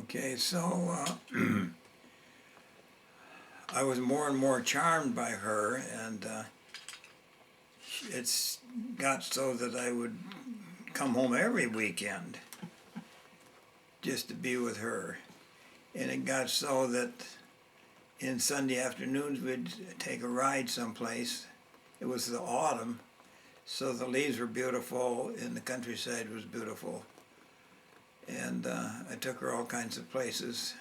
Okay, so I was more and more charmed by her, and it's got so that I would come home every weekend just to be with her. And it got so that in Sunday afternoons we'd take a ride someplace. It was the autumn, so the leaves were beautiful and the countryside was beautiful. And I took her all kinds of places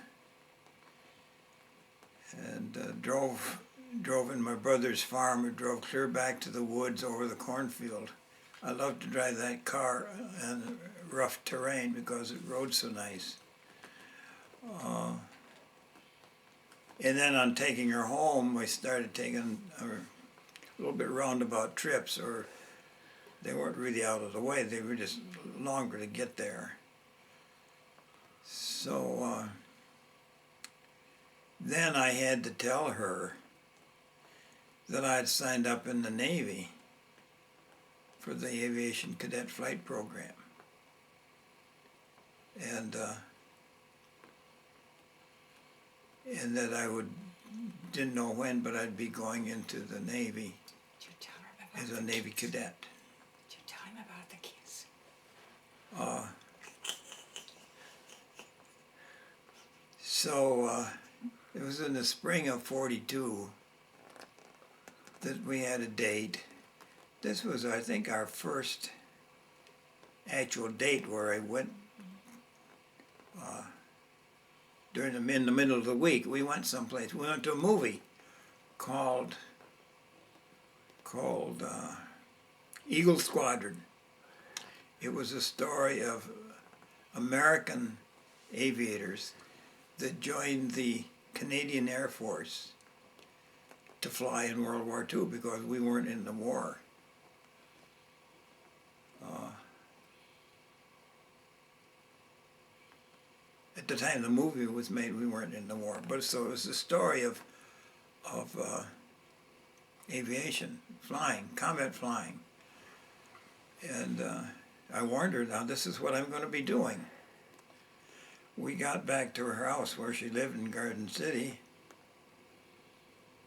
and drove in my brother's farm. We drove clear back to the woods over the cornfield. I loved to drive that car on rough terrain because it rode so nice. And then on taking her home, we started taking a little bit roundabout trips, or they weren't really out of the way, they were just longer to get there. So then I had to tell her that I had signed up in the Navy for the Aviation Cadet Flight Program. And that I didn't know when, but I'd be going into the Navy as a Navy cadet. Did you tell him about the kiss? So it was in the spring of '42 that we had a date. This was, I think, our first actual date where I went in the middle of the week. We went someplace. We went to a movie called Eagle Squadron. It was a story of American aviators that joined the Canadian Air Force to fly in World War II because we weren't in the war. At the time the movie was made, we weren't in the war. But so it was the story of aviation, flying, combat flying. And I warned her, now this is what I'm going to be doing. We got back to her house where she lived in Garden City.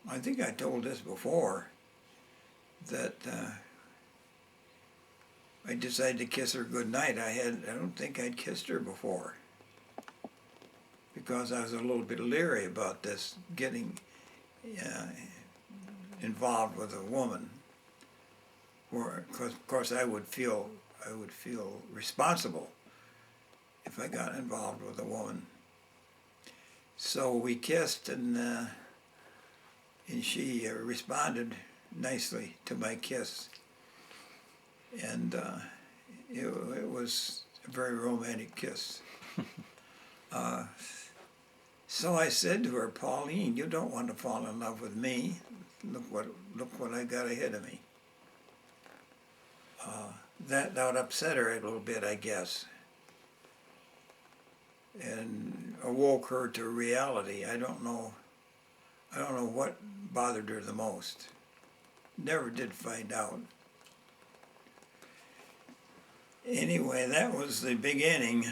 I think I told this before, that I decided to kiss her goodnight. I don't think I'd kissed her before, because I was a little bit leery about this, getting involved with a woman. Because of course I would feel responsible if I got involved with a woman. So we kissed, and she responded nicely to my kiss, and it was a very romantic kiss. So I said to her, Pauline, you don't want to fall in love with me. Look what I got ahead of me. That upset her a little bit, I guess, and awoke her to reality. I don't know what bothered her the most. Never did find out. Anyway, that was the beginning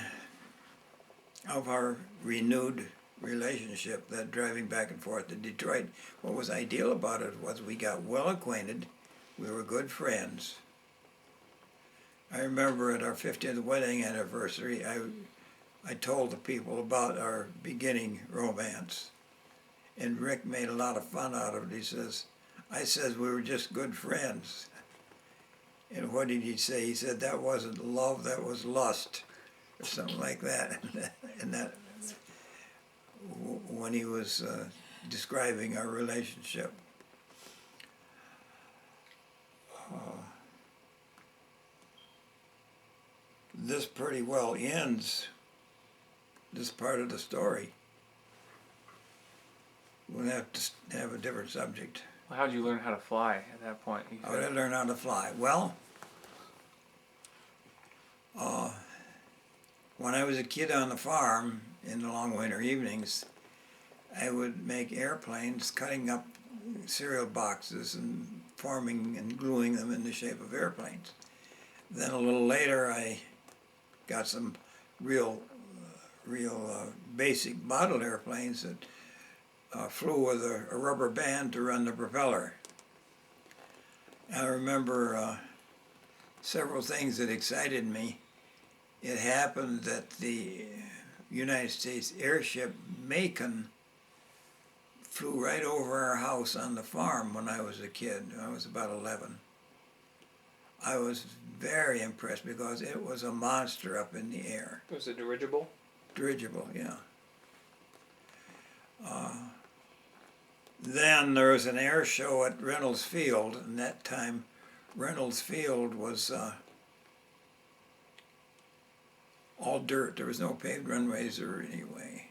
of our renewed relationship, that driving back and forth to Detroit. What was ideal about it was we got well acquainted. We were good friends. I remember at our 50th wedding anniversary, I told the people about our beginning romance. And Rick made a lot of fun out of it. I says we were just good friends. And what did he say? He said that wasn't love, that was lust, or something like that. And that, when he was describing our relationship. This pretty well ends this part of the story. We'll have to have a different subject. Well, how did you learn how to fly at that point? How did I learn how to fly? Well, when I was a kid on the farm in the long winter evenings, I would make airplanes, cutting up cereal boxes and forming and gluing them in the shape of airplanes. Then a little later I got some real basic model airplanes that flew with a rubber band to run the propeller. I remember several things that excited me. It happened that the United States airship Macon flew right over our house on the farm when I was a kid. I was about 11. I was very impressed because it was a monster up in the air. Was it dirigible? Dirigible, yeah. Then there was an air show at Reynolds Field, and that time Reynolds Field was all dirt. There was no paved runways or anyway.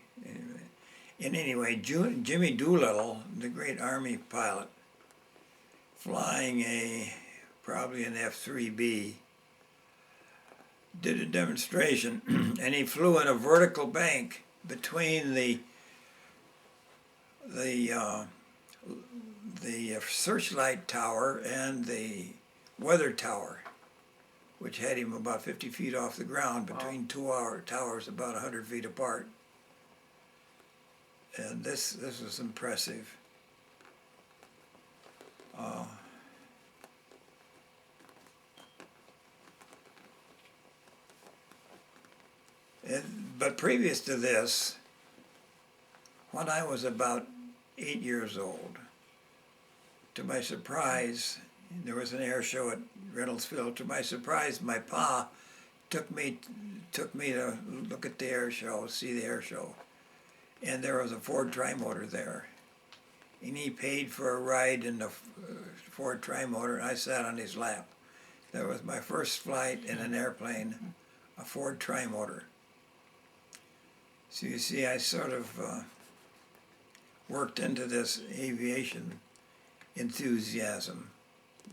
And anyway, Jimmy Doolittle, the great Army pilot, flying probably an F-3B, did a demonstration, and he flew in a vertical bank between the searchlight tower and the weather tower, which had him about 50 feet off the ground between two towers about 100 feet apart. And this was impressive. But previous to this, when I was about 8 years old, to my surprise, there was an air show at Reynolds Field. To my surprise, my pa took me to look at the air show, see the air show. And there was a Ford Trimotor there. And he paid for a ride in the Ford Trimotor, and I sat on his lap. That was my first flight in an airplane, a Ford Trimotor. So you see, I sort of worked into this aviation enthusiasm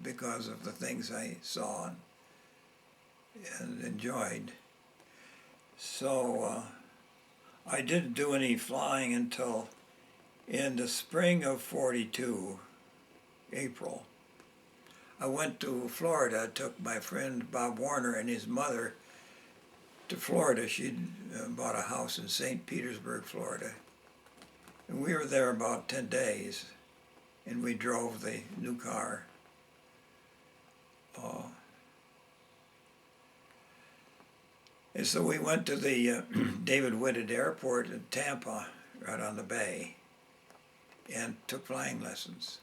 because of the things I saw and enjoyed. So I didn't do any flying until in the spring of '42, April. I went to Florida. I took my friend Bob Warner and his mother to Florida. She'd bought a house in St. Petersburg, Florida. And we were there about 10 days, and we drove the new car. And so we went to the David Whitted Airport in Tampa, right on the bay, and took flying lessons.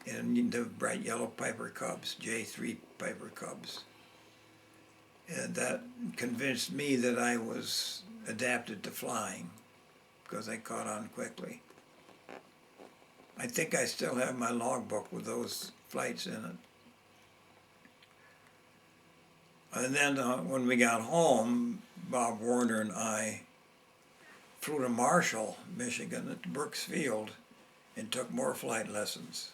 And the bright yellow Piper Cubs, J3 Piper Cubs. And that convinced me that I was adapted to flying, because I caught on quickly. I think I still have my logbook with those flights in it. And then when we got home, Bob Warner and I flew to Marshall, Michigan, at Brooks Field, and took more flight lessons.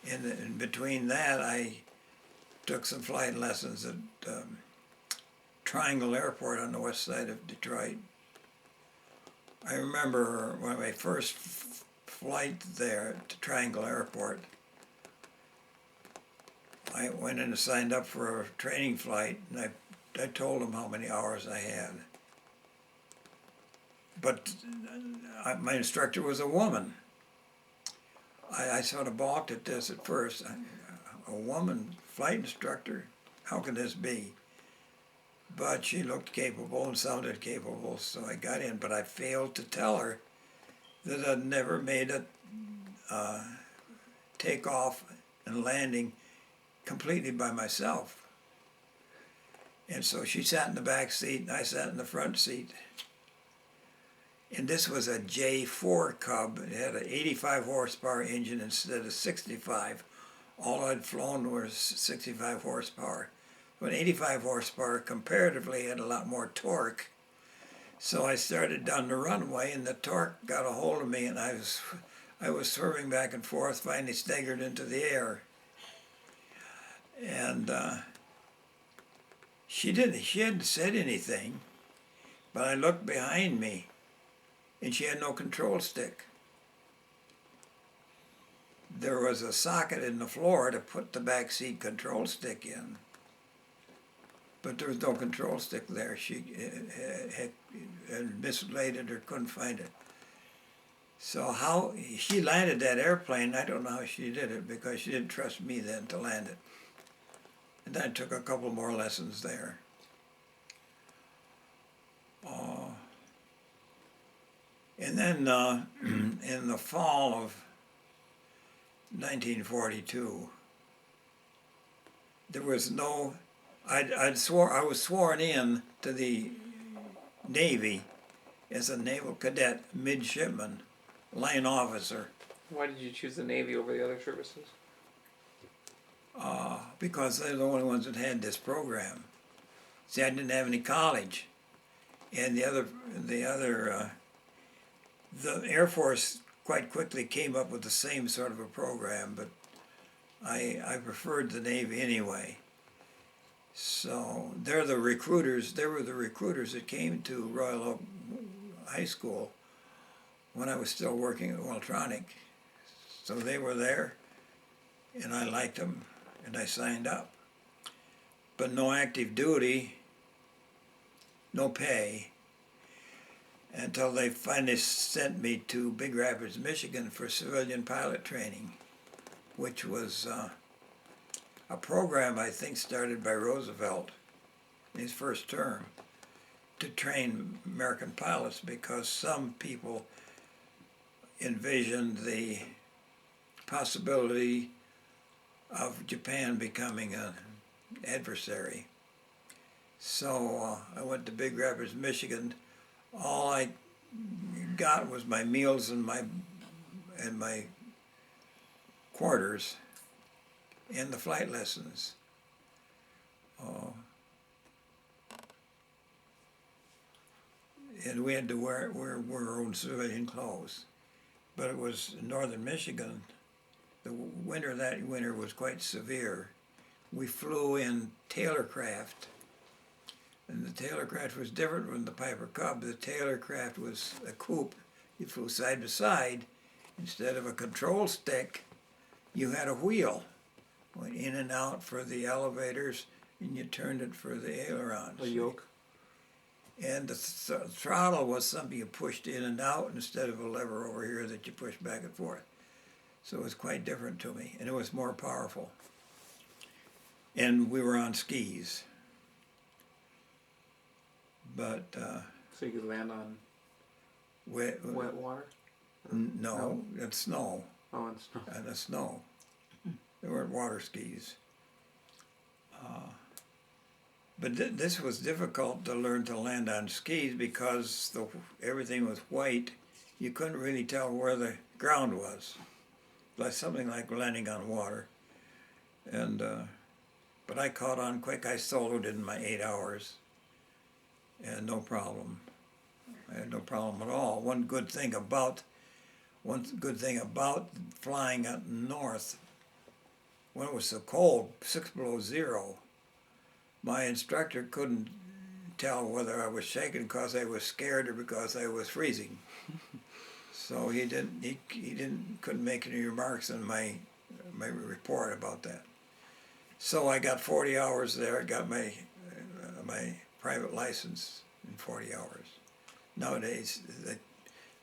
And in between that, I took some flight lessons at Triangle Airport on the west side of Detroit. I remember when my first flight there to Triangle Airport, I went in and signed up for a training flight, and I told them how many hours I had. But my instructor was a woman. I sort of balked at this at first. A woman flight instructor? How can this be? But she looked capable and sounded capable, so I got in. But I failed to tell her that I'd never made a takeoff and landing completely by myself. And so she sat in the back seat and I sat in the front seat. And this was a J4 Cub. It had an 85 horsepower engine instead of 65. All I'd flown was 65 horsepower. But 85 horsepower comparatively had a lot more torque. So I started down the runway and the torque got a hold of me, and I was swerving back and forth, finally staggered into the air. And she hadn't said anything, but I looked behind me and she had no control stick. There was a socket in the floor to put the back seat control stick in, but there was no control stick there. She had mislaid it or couldn't find it. So how she landed that airplane, I don't know how she did it, because she didn't trust me then to land it. And I took a couple more lessons there. And then in the fall of 1942, there was no, I was sworn in to the Navy as a naval cadet midshipman, line officer, Why did you choose the Navy over the other services? because they're the only ones that had this program. See, I didn't have any college, and the Air Force quite quickly came up with the same sort of a program, but I preferred the Navy anyway. So they're the recruiters. They were the recruiters that came to Royal Oak High School when I was still working at Weltronic. So they were there, and I liked them, and I signed up. But no active duty, no pay, until they finally sent me to Big Rapids, Michigan for civilian pilot training, which was a program I think started by Roosevelt in his first term to train American pilots, because some people envisioned the possibility of Japan becoming an adversary. So I went to Big Rapids, Michigan. All I got was my meals and my quarters and the flight lessons. And we had to wear our own civilian clothes. But it was in northern Michigan. The winter that winter was quite severe. We flew in Taylorcraft, and the Taylorcraft was different from the Piper Cub. The Taylorcraft was a coupe. You flew side by side. Instead of a control stick, you had a wheel. Went in and out for the elevators, and you turned it for the ailerons. A yoke? And the throttle was something you pushed in and out instead of a lever over here that you pushed back and forth. So it was quite different to me, and it was more powerful. And we were on skis. But So you could land on wet water? no, it's snow. Oh, and snow. And the snow. They weren't water skis. But this was difficult to learn to land on skis because everything was white. You couldn't really tell where the ground was. Like something like landing on water. And but I caught on quick. I soloed in my 8 hours, and no problem. I had no problem at all. One good thing about flying up north, when it was so cold, 6 below zero, my instructor couldn't tell whether I was shaking because I was scared or because I was freezing. So he couldn't make any remarks in my report about that. So I got 40 hours there. I got my private license in 40 hours. Nowadays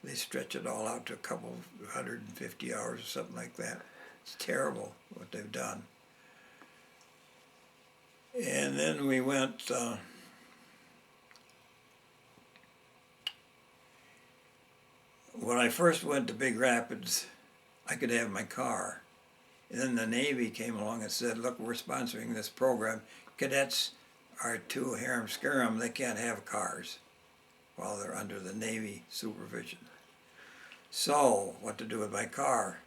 they stretch it all out to a couple 150 hours or something like that. It's terrible what they've done. And then we went. When I first went to Big Rapids, I could have my car. And then the Navy came along and said, look, we're sponsoring this program. Cadets are too harem-scarum. They can't have cars while they're under the Navy supervision. So, what to do with my car?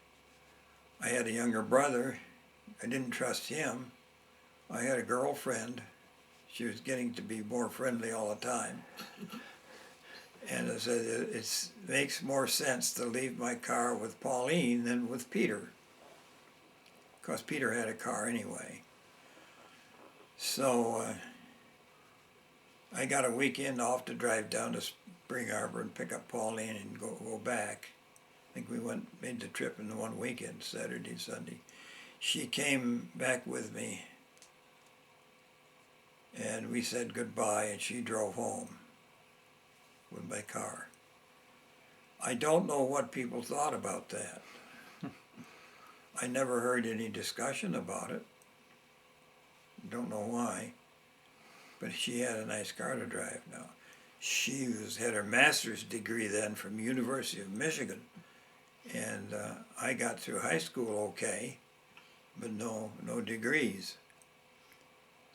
I had a younger brother. I didn't trust him. I had a girlfriend. She was getting to be more friendly all the time. And I said, it makes more sense to leave my car with Pauline than with Peter. Because Peter had a car anyway. So I got a weekend off to drive down to Spring Arbor and pick up Pauline and go back. I think we made the trip in one weekend, Saturday, Sunday. She came back with me And we said goodbye, and she drove home with my car. I don't know what people thought about that. I never heard any discussion about it. Don't know why. But she had a nice car to drive now. She had her master's degree then from University of Michigan. And I got through high school okay, but no degrees.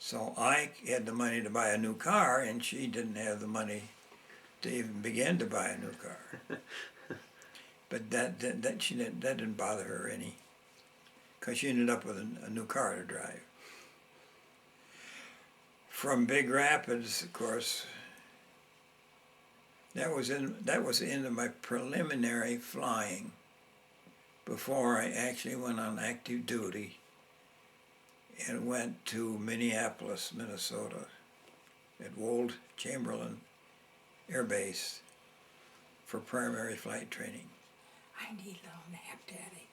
So I had the money to buy a new car, and she didn't have the money to even begin to buy a new car. But that didn't bother her any, because she ended up with a new car to drive. From Big Rapids, of course, that was into my preliminary flying before I actually went on active duty and went to Minneapolis, Minnesota, at Wold Chamberlain Air Base for primary flight training. I need a little nap, Daddy.